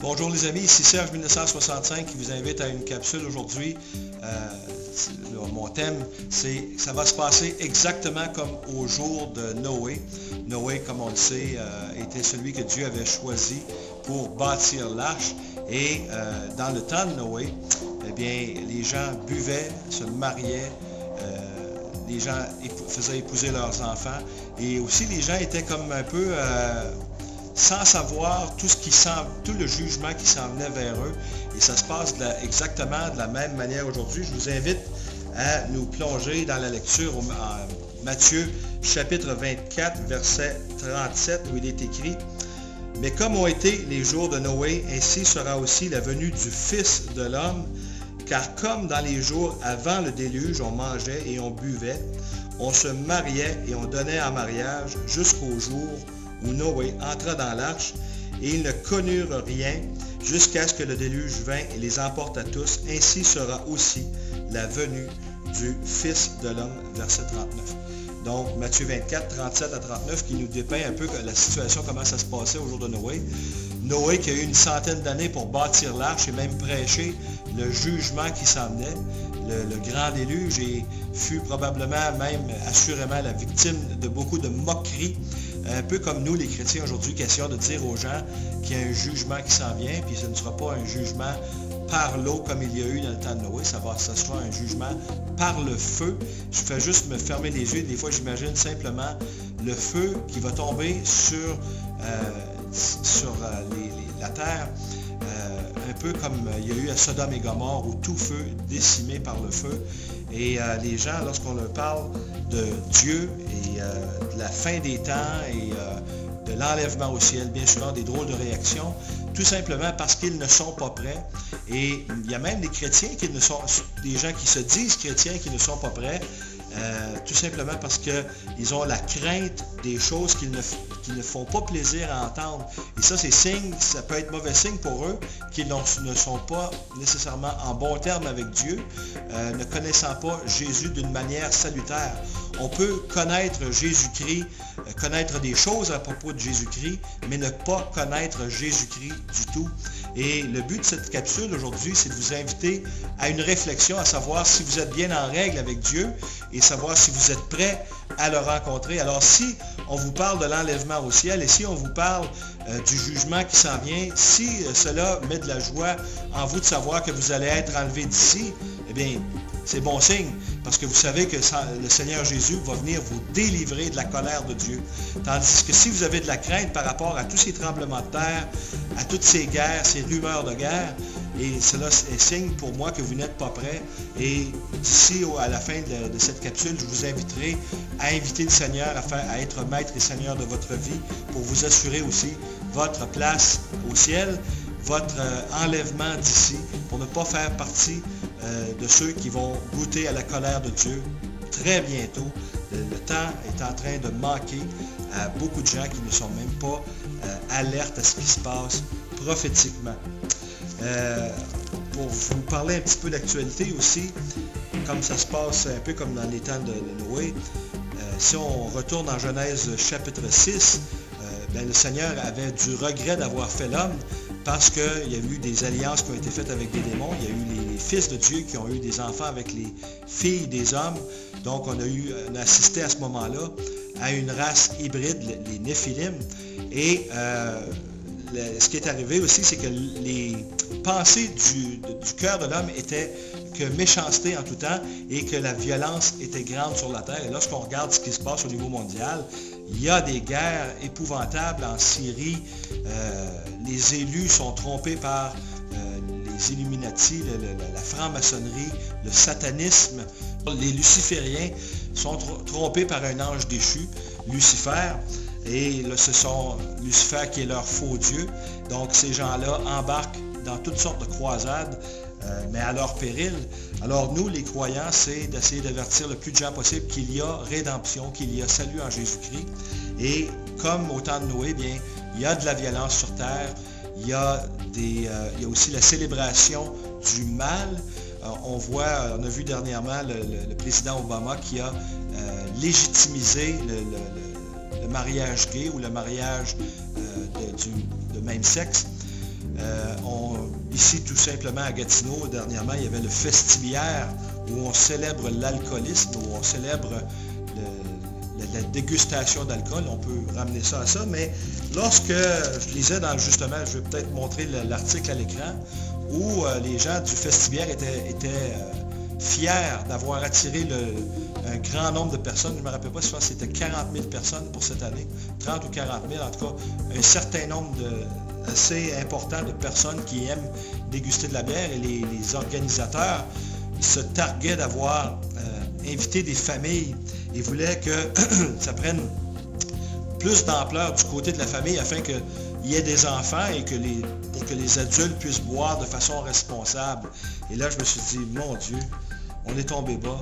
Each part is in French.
Bonjour les amis, ici Serge 1965 qui vous invite à une capsule aujourd'hui. Mon thème, c'est ça va se passer exactement comme au jour de Noé. Noé, comme on le sait, était celui que Dieu avait choisi pour bâtir l'arche. Et dans le temps de Noé, eh bien, les gens buvaient, se mariaient, les gens faisaient épouser leurs enfants. Et aussi, les gens étaient comme un peu... sans savoir tout le jugement qui s'en venait vers eux. Et ça se passe exactement de la même manière aujourd'hui. Je vous invite à nous plonger dans la lecture en Matthieu chapitre 24, verset 37, où il est écrit « Mais comme ont été les jours de Noé, ainsi sera aussi la venue du Fils de l'homme, car comme dans les jours avant le déluge, on mangeait et on buvait, on se mariait et on donnait en mariage jusqu'au jour où Noé entra dans l'arche, et ils ne connurent rien jusqu'à ce que le déluge vint et les emporte à tous. Ainsi sera aussi la venue du Fils de l'homme. » Verset 39. Donc, Matthieu 24, 37 à 39, qui nous dépeint un peu la situation, comment ça se passait au jour de Noé. Noé qui a eu une centaine d'années pour bâtir l'arche et même prêcher le jugement qui s'en venait, le grand déluge, et fut probablement, même assurément, la victime de beaucoup de moqueries. Un peu comme nous, les chrétiens aujourd'hui, qui essayons de dire aux gens qu'il y a un jugement qui s'en vient, puis ce ne sera pas un jugement par l'eau comme il y a eu dans le temps de Noé, ça sera un jugement par le feu. Je fais juste me fermer les yeux, des fois j'imagine simplement le feu qui va tomber sur la terre, un peu comme il y a eu à Sodome et Gomorrhe, où tout feu décimé par le feu. Et les gens, lorsqu'on leur parle de Dieu et de la fin des temps et de l'enlèvement au ciel, bien souvent des drôles de réactions, tout simplement parce qu'ils ne sont pas prêts. Et il y a même des chrétiens des gens qui se disent chrétiens qui ne sont pas prêts, tout simplement parce qu'ils ont la crainte des choses qui ne font pas plaisir à entendre. Et ça, c'est signe, ça peut être mauvais signe pour eux, qu'ils ne sont pas nécessairement en bon terme avec Dieu, ne connaissant pas Jésus d'une manière salutaire. On peut connaître Jésus-Christ, connaître des choses à propos de Jésus-Christ, mais ne pas connaître Jésus-Christ du tout. Et le but de cette capsule aujourd'hui, c'est de vous inviter à une réflexion, à savoir si vous êtes bien en règle avec Dieu et savoir si vous êtes prêt à le rencontrer. Alors si on vous parle de l'enlèvement au ciel et si on vous parle du jugement qui s'en vient, si cela met de la joie en vous de savoir que vous allez être enlevé d'ici, eh bien, c'est bon signe, parce que vous savez que le Seigneur Jésus va venir vous délivrer de la colère de Dieu. Tandis que si vous avez de la crainte par rapport à tous ces tremblements de terre, à toutes ces guerres, ces rumeurs de guerre, et cela est signe pour moi que vous n'êtes pas prêt. Et d'ici à la fin de cette capsule, je vous inviterai à inviter le Seigneur à être maître et Seigneur de votre vie pour vous assurer aussi votre place au ciel, votre enlèvement d'ici, pour ne pas faire partie de ceux qui vont goûter à la colère de Dieu très bientôt. Le temps est en train de manquer à beaucoup de gens qui ne sont même pas alertes à ce qui se passe prophétiquement. Pour vous parler un petit peu d'actualité aussi, comme ça se passe un peu comme dans les temps de Noé, si on retourne en Genèse chapitre 6, le Seigneur avait du regret d'avoir fait l'homme parce qu'il y a eu des alliances qui ont été faites avec des démons. Il y a eu les fils de Dieu qui ont eu des enfants avec les filles des hommes. Donc on a assisté à ce moment-là à une race hybride, les Néphilim. Et ce qui est arrivé aussi, c'est que les pensées du cœur de l'homme étaient que méchanceté en tout temps et que la violence était grande sur la terre. Et lorsqu'on regarde ce qui se passe au niveau mondial, il y a des guerres épouvantables en Syrie. Les élus sont trompés par les Illuminati, la franc-maçonnerie, le satanisme. Les lucifériens sont trompés par un ange déchu, Lucifer. Et là, ce sont Lucifer qui est leur faux Dieu. Donc ces gens-là embarquent dans toutes sortes de croisades, mais à leur péril. Alors nous, les croyants, c'est d'essayer d'avertir le plus de gens possible qu'il y a rédemption, qu'il y a salut en Jésus-Christ. Et comme au temps de Noé, bien, il y a de la violence sur terre, il y a aussi la célébration du mal. On a vu dernièrement le président Obama qui a légitimisé le mariage gay ou le mariage de même sexe. Ici, tout simplement, à Gatineau, dernièrement, il y avait le Festibiaire où on célèbre l'alcoolisme, où on célèbre la dégustation d'alcool. On peut ramener ça à ça, mais lorsque je lisais justement, je vais peut-être montrer l'article à l'écran, où les gens du Festibiaire étaient fiers d'avoir attiré un grand nombre de personnes. Je ne me rappelle pas si c'était 40 000 personnes pour cette année, 30 ou 40 000, en tout cas, un certain nombre assez important de personnes qui aiment déguster de la bière, et les organisateurs se targuaient d'avoir invité des familles et voulaient que ça prenne plus d'ampleur du côté de la famille afin qu'il y ait des enfants et pour que les adultes puissent boire de façon responsable. Et là, je me suis dit, mon Dieu, on est tombé bas.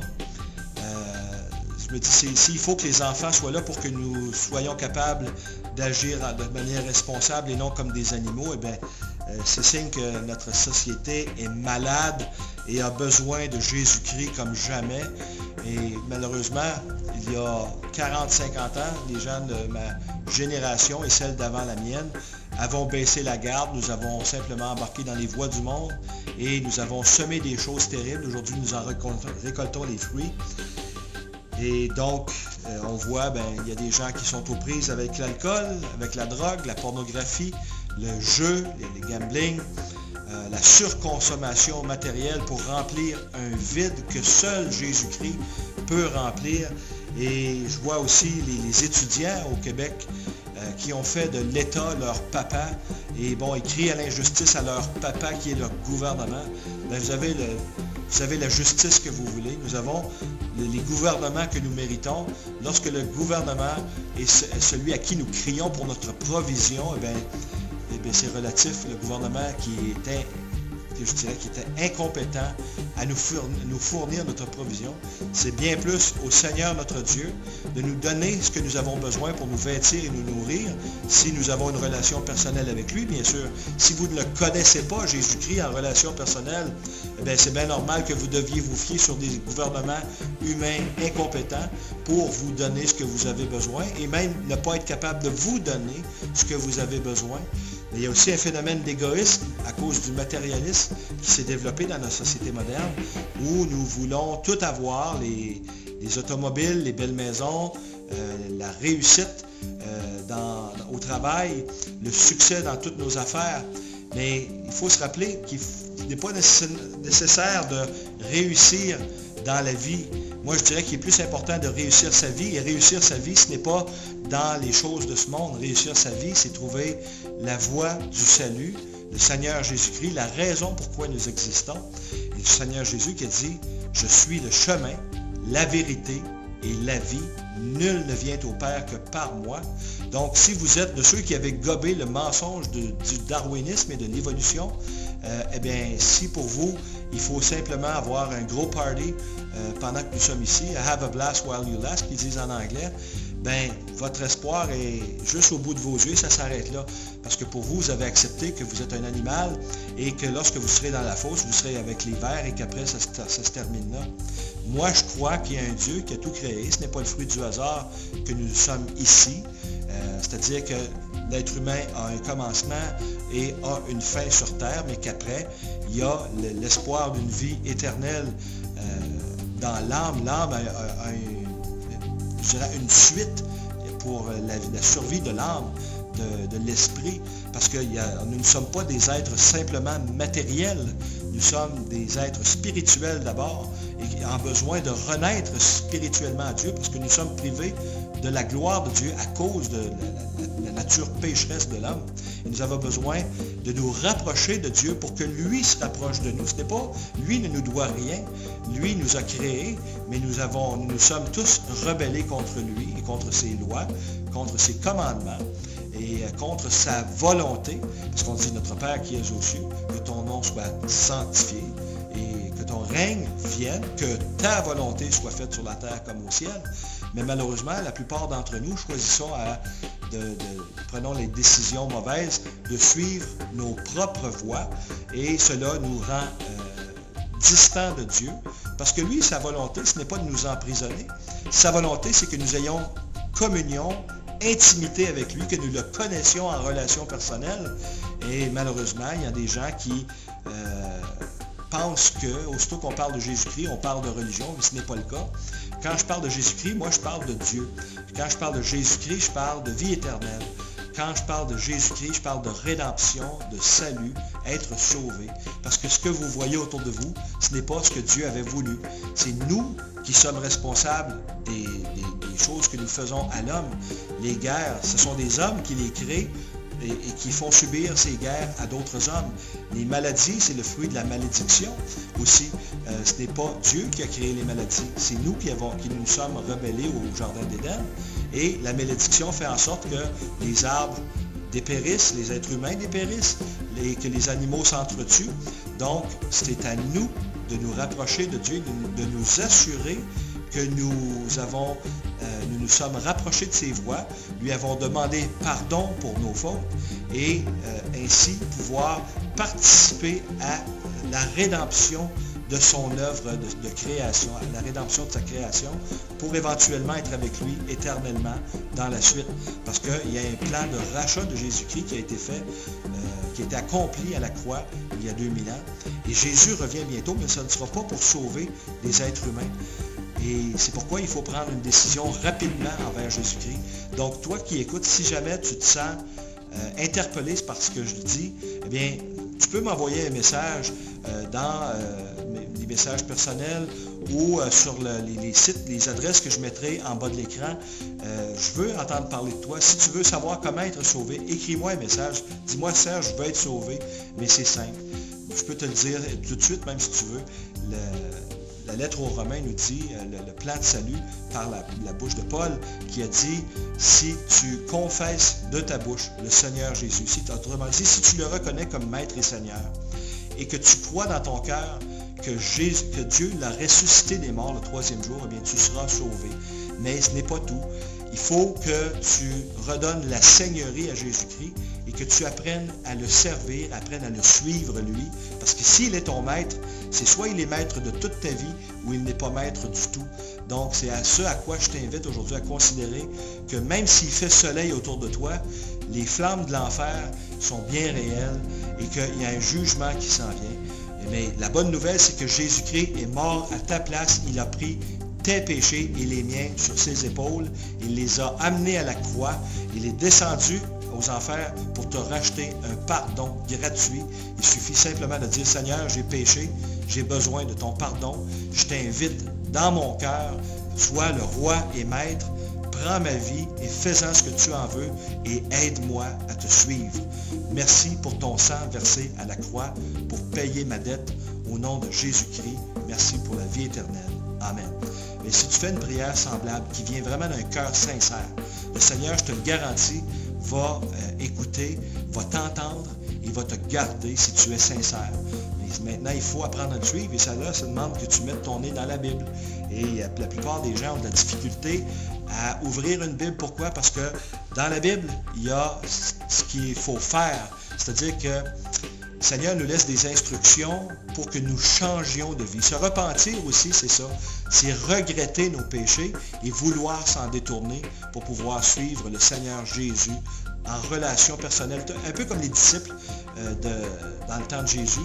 Je me dis, s'il faut que les enfants soient là pour que nous soyons capables d'agir de manière responsable et non comme des animaux, eh bien, c'est signe que notre société est malade et a besoin de Jésus-Christ comme jamais. Et malheureusement, il y a 40-50 ans, les gens de ma génération et celle d'avant la mienne avons baissé la garde. Nous avons simplement embarqué dans les voies du monde et nous avons semé des choses terribles. Aujourd'hui, nous en récoltons les fruits. Et donc, on voit, il y a des gens qui sont aux prises avec l'alcool, avec la drogue, la pornographie, le jeu, les gambling, la surconsommation matérielle pour remplir un vide que seul Jésus-Christ peut remplir. Et je vois aussi les étudiants au Québec qui ont fait de l'État leur papa et ils crient à l'injustice à leur papa qui est leur gouvernement. Vous avez la justice que vous voulez. Nous avons les gouvernements que nous méritons. Lorsque le gouvernement est celui à qui nous crions pour notre provision, c'est relatif. Le gouvernement qui était incompétent à nous fournir notre provision. C'est bien plus au Seigneur notre Dieu de nous donner ce que nous avons besoin pour nous vêtir et nous nourrir, si nous avons une relation personnelle avec lui, bien sûr. Si vous ne le connaissez pas, Jésus-Christ, en relation personnelle, c'est bien normal que vous deviez vous fier sur des gouvernements humains incompétents pour vous donner ce que vous avez besoin et même ne pas être capable de vous donner ce que vous avez besoin. Mais il y a aussi un phénomène d'égoïsme à cause du matérialisme qui s'est développé dans notre société moderne où nous voulons tout avoir, les automobiles, les belles maisons, la réussite au travail, le succès dans toutes nos affaires. Mais il faut se rappeler qu'il n'est pas nécessaire de réussir dans la vie. Moi, je dirais qu'il est plus important de réussir sa vie. Et réussir sa vie, ce n'est pas dans les choses de ce monde. Réussir sa vie, c'est trouver la voie du salut, le Seigneur Jésus-Christ, la raison pourquoi nous existons. Et le Seigneur Jésus qui a dit, « Je suis le chemin, la vérité et la vie. Nul ne vient au Père que par moi. » Donc, si vous êtes de ceux qui avaient gobé le mensonge du darwinisme et de l'évolution, si pour vous, il faut simplement avoir un gros party pendant que nous sommes ici, « Have a blast while you last », qu'ils disent en anglais, votre espoir est juste au bout de vos yeux, ça s'arrête là. Parce que pour vous, vous avez accepté que vous êtes un animal et que lorsque vous serez dans la fosse, vous serez avec les vers et qu'après, ça se termine là. Moi, je crois qu'il y a un Dieu qui a tout créé. Ce n'est pas le fruit du hasard que nous sommes ici. C'est-à-dire que l'être humain a un commencement et a une fin sur terre, mais qu'après, il y a l'espoir d'une vie éternelle dans l'âme. L'âme a une suite pour la survie de l'âme, de l'esprit, parce que nous ne sommes pas des êtres simplement matériels, nous sommes des êtres spirituels d'abord, et en besoin de renaître spirituellement à Dieu, parce que nous sommes privés de la gloire de Dieu à cause de la nature pécheresse de l'homme. Et nous avons besoin de nous rapprocher de Dieu pour que lui se rapproche de nous. Ce n'est pas, lui ne nous doit rien, lui nous a créés, mais nous sommes tous rebellés contre lui et contre ses lois, contre ses commandements et contre sa volonté, parce qu'on dit notre Père qui es aux cieux, que ton nom soit sanctifié et que ton règne vienne, que ta volonté soit faite sur la terre comme au ciel. Mais malheureusement, la plupart d'entre nous choisissons prenons les décisions mauvaises de suivre nos propres voies et cela nous rend distants de Dieu parce que lui, sa volonté, ce n'est pas de nous emprisonner. Sa volonté, c'est que nous ayons communion, intimité avec lui, que nous le connaissions en relation personnelle Mais malheureusement, il y a des gens qui pensent que, aussitôt qu'on parle de Jésus-Christ, on parle de religion, mais ce n'est pas le cas. Quand je parle de Jésus-Christ, moi je parle de Dieu. Quand je parle de Jésus-Christ, je parle de vie éternelle. Quand je parle de Jésus-Christ, je parle de rédemption, de salut, être sauvé. Parce que ce que vous voyez autour de vous, ce n'est pas ce que Dieu avait voulu. C'est nous qui sommes responsables des choses que nous faisons à l'homme. Les guerres, ce sont des hommes qui les créent et qui font subir ces guerres à d'autres hommes. Les maladies, c'est le fruit de la malédiction aussi. Ce n'est pas Dieu qui a créé les maladies, c'est nous qui nous sommes rebellés au Jardin d'Éden. Et la malédiction fait en sorte que les arbres dépérissent, les êtres humains dépérissent, et que les animaux s'entretuent. Donc, c'est à nous de nous rapprocher de Dieu, de nous assurer que nous nous sommes rapprochés de ses voies, lui avons demandé pardon pour nos fautes et ainsi pouvoir participer à la rédemption de son œuvre de création, à la rédemption de sa création, pour éventuellement être avec lui éternellement dans la suite. Parce qu'il y a un plan de rachat de Jésus-Christ qui a été fait, qui a été accompli à la croix il y a 2000 ans. Et Jésus revient bientôt, mais ce ne sera pas pour sauver les êtres humains. Et c'est pourquoi il faut prendre une décision rapidement envers Jésus-Christ. Donc, toi qui écoutes, si jamais tu te sens interpellé par ce que je dis, eh bien, tu peux m'envoyer un message dans les messages personnels ou sur les sites, les adresses que je mettrai en bas de l'écran. Je veux entendre parler de toi. Si tu veux savoir comment être sauvé, écris-moi un message. Dis-moi, Serge, je veux être sauvé, mais c'est simple. Je peux te le dire tout de suite, même si tu veux. La lettre aux Romains nous dit le plan de salut par la bouche de Paul qui a dit si tu confesses de ta bouche le Seigneur Jésus, autrement dit, si tu le reconnais comme Maître et Seigneur et que tu crois dans ton cœur que Dieu l'a ressuscité des morts le troisième jour, eh bien tu seras sauvé. Mais ce n'est pas tout. Il faut que tu redonnes la seigneurie à Jésus-Christ et que tu apprennes à le servir, apprennes à le suivre lui. Parce que s'il est ton maître, c'est soit il est maître de toute ta vie ou il n'est pas maître du tout. Donc c'est à ce à quoi je t'invite aujourd'hui à considérer que même s'il fait soleil autour de toi, les flammes de l'enfer sont bien réelles et qu'il y a un jugement qui s'en vient. Mais la bonne nouvelle, c'est que Jésus-Christ est mort à ta place. Il a pris tes péchés et les miens sur ses épaules. Il les a amenés à la croix. Il est descendu aux enfers pour te racheter un pardon gratuit. Il suffit simplement de dire, Seigneur, j'ai péché, j'ai besoin de ton pardon. Je t'invite dans mon cœur, sois le roi et maître. Prends ma vie et fais-en ce que tu en veux et aide-moi à te suivre. Merci pour ton sang versé à la croix pour payer ma dette au nom de Jésus-Christ. Merci pour la vie éternelle. Amen. Mais si tu fais une prière semblable qui vient vraiment d'un cœur sincère, le Seigneur, je te le garantis, va écouter, va t'entendre et va te garder si tu es sincère. Mais maintenant, il faut apprendre à le suivre et ça demande que tu mettes ton nez dans la Bible. Et la plupart des gens ont de la difficulté à ouvrir une Bible. Pourquoi? Parce que dans la Bible, il y a ce qu'il faut faire. C'est-à-dire que le Seigneur nous laisse des instructions pour que nous changions de vie. Se repentir aussi, c'est ça. C'est regretter nos péchés et vouloir s'en détourner pour pouvoir suivre le Seigneur Jésus en relation personnelle. Un peu comme les disciples dans le temps de Jésus,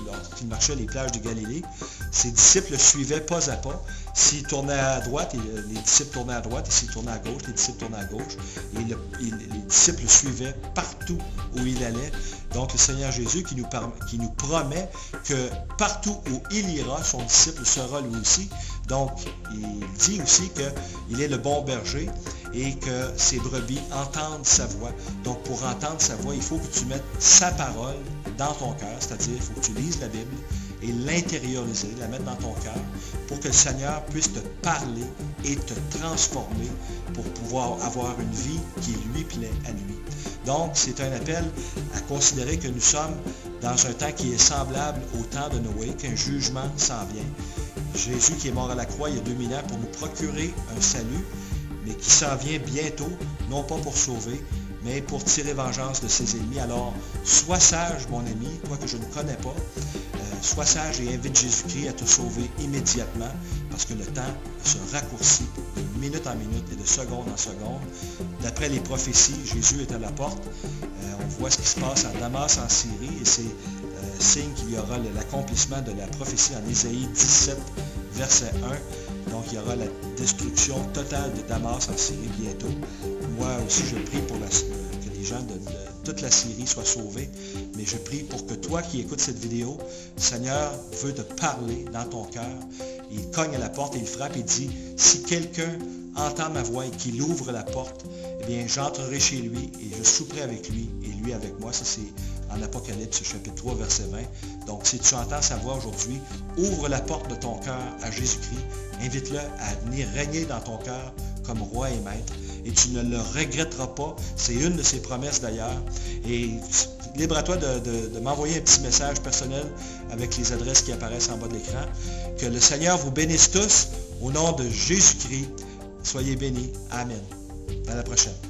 lorsqu'il marchait les plages de Galilée. Ses disciples le suivaient pas à pas. S'il tournait à droite, les disciples tournaient à droite, et s'il tournait à gauche, les disciples tournaient à gauche. Et les disciples le suivaient partout où il allait. Donc le Seigneur Jésus qui nous promet que partout où il ira, son disciple sera lui aussi. Donc il dit aussi qu'il est le bon berger et que ses brebis entendent sa voix. Donc pour entendre sa voix, il faut que tu mettes sa parole dans ton cœur, c'est-à-dire il faut que tu lises la Bible et l'intérioriser, la mettre dans ton cœur pour que le Seigneur puisse te parler et te transformer pour pouvoir avoir une vie qui lui plaît à lui. Donc, c'est un appel à considérer que nous sommes dans un temps qui est semblable au temps de Noé, qu'un jugement s'en vient. Jésus qui est mort à la croix il y a 2000 ans pour nous procurer un salut, mais qui s'en vient bientôt, non pas pour sauver, mais pour tirer vengeance de ses ennemis. Alors, sois sage, mon ami, toi que je ne connais pas. sois sage et invite Jésus-Christ à te sauver immédiatement parce que le temps se raccourcit de minute en minute et de seconde en seconde. D'après les prophéties, Jésus est à la porte. On voit ce qui se passe à Damas en Syrie et c'est signe qu'il y aura l'accomplissement de la prophétie en Ésaïe 17, verset 1. Donc il y aura la destruction totale de Damas en Syrie bientôt. Moi aussi je prie pour que les gens de toute la Syrie soient sauvés, mais je prie pour que toi qui écoutes cette vidéo, le Seigneur veut te parler dans ton cœur. Il cogne à la porte et il frappe et dit, si quelqu'un entend ma voix et qu'il ouvre la porte, eh bien j'entrerai chez lui et je souperai avec lui et lui avec moi. Ça c'est en Apocalypse chapitre 3 verset 20. Donc si tu entends sa voix aujourd'hui, ouvre la porte de ton cœur à Jésus-Christ, invite-le à venir régner dans ton cœur comme roi et maître et tu ne le regretteras pas. C'est une de ses promesses d'ailleurs. Et libre à toi de m'envoyer un petit message personnel avec les adresses qui apparaissent en bas de l'écran. Que le Seigneur vous bénisse tous au nom de Jésus-Christ. Soyez bénis. Amen. À la prochaine.